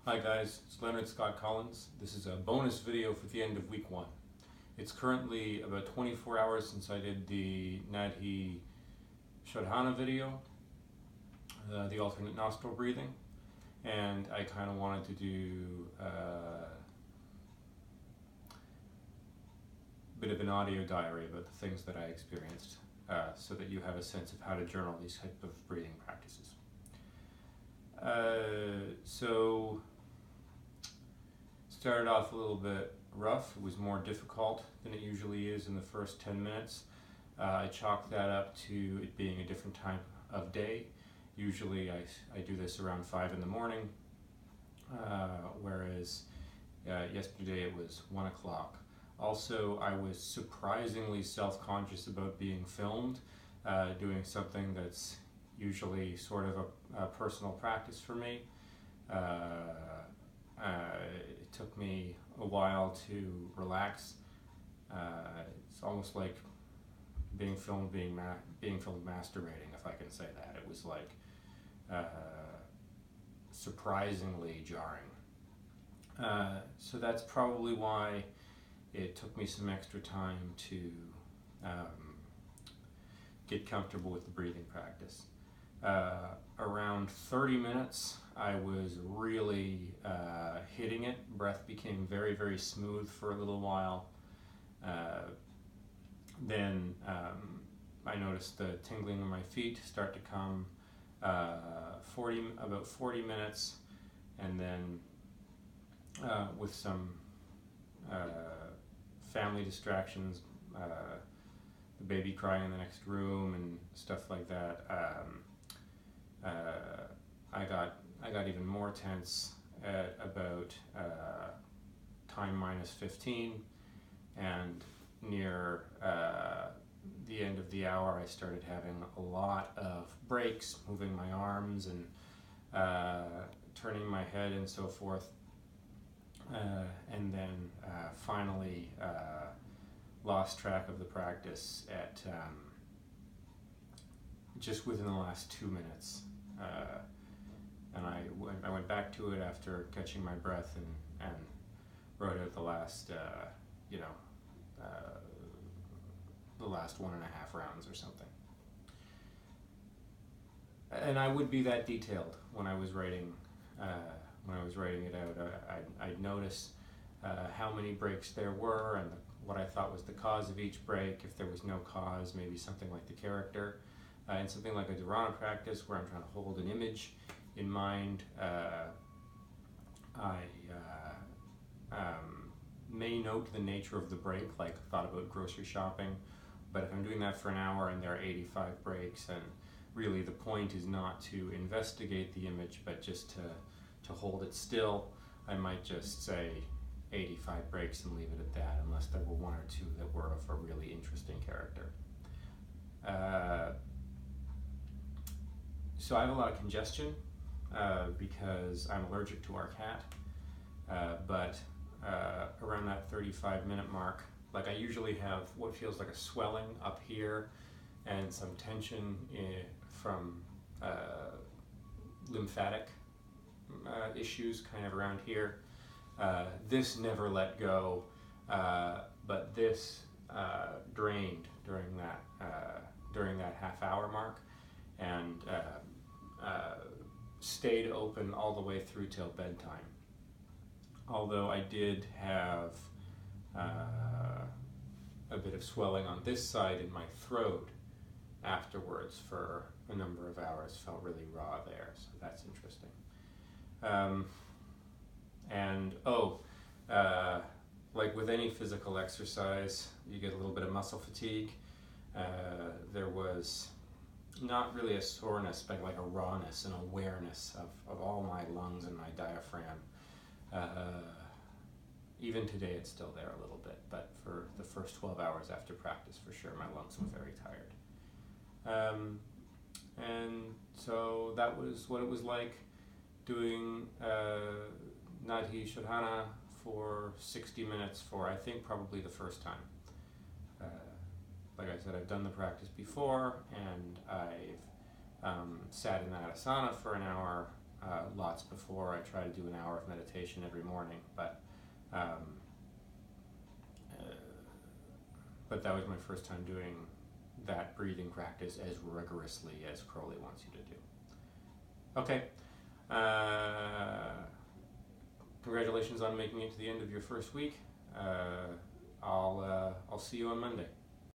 Hi guys, it's Leonard Scott Collins. This is a bonus video for the end of week 1. It's currently about 24 hours since I did the Nadi Shodhana video, the alternate nostril breathing, and I kind of wanted to do a bit of an audio diary about the things that I experienced, so that you have a sense of how to journal these type of breathing practices. So started off a little bit rough. It was more difficult than it usually is in the first 10 minutes. I chalked that up to it being a different time of day. Usually I do this around 5 in the morning, whereas yesterday it was 1 o'clock. Also, I was surprisingly self-conscious about being filmed, doing something that's usually sort of a personal practice for me. It took me a while to relax. It's almost like being filmed masturbating, if I can say that. It was like surprisingly jarring. So that's probably why it took me some extra time to get comfortable with the breathing practice. Around 30 minutes, I was really hitting it. Breath became very, very smooth for a little while. Then I noticed the tingling in my feet start to come about 40 minutes, and then with some family distractions, the baby crying in the next room and stuff like that, I got even more tense at about time minus 15, and near the end of the hour I started having a lot of breaks, moving my arms and turning my head and so forth, and then finally lost track of the practice at just within the last 2 minutes. And I went back to it after catching my breath and wrote out the last, the last 1.5 rounds or something. And I would be that detailed when I was writing it out. I'd notice how many breaks there were and what I thought was the cause of each break. If there was no cause, maybe something like the character. In something like a dharana practice where I'm trying to hold an image in mind, I may note the nature of the break, like thought about grocery shopping, but if I'm doing that for an hour and there are 85 breaks, and really the point is not to investigate the image but just to hold it still, I might just say 85 breaks and leave it at that, unless there were 1 or 2 that were of a really interesting character. So I have a lot of congestion because I'm allergic to our cat, but around that 35-minute mark, like I usually have what feels like a swelling up here and some tension from lymphatic issues kind of around here. This never let go, but this drained during that half-hour mark, and stayed open all the way through till bedtime. Although I did have a bit of swelling on this side in my throat afterwards for a number of hours. Felt really raw there, so that's interesting. Like with any physical exercise, you get a little bit of muscle fatigue. There was not really a soreness, but like a rawness and awareness of all my lungs and my diaphragm. Even today it's still there a little bit, but for the first 12 hours after practice, for sure, my lungs were very tired. And so that was what it was like doing Nadi Shodhana for 60 minutes for, I think, probably the first time. Like I said, I've done the practice before, and I've sat in that asana for an hour lots before. I try to do an hour of meditation every morning, but that was my first time doing that breathing practice as rigorously as Crowley wants you to do. Okay. Congratulations on making it to the end of your first week. I'll see you on Monday.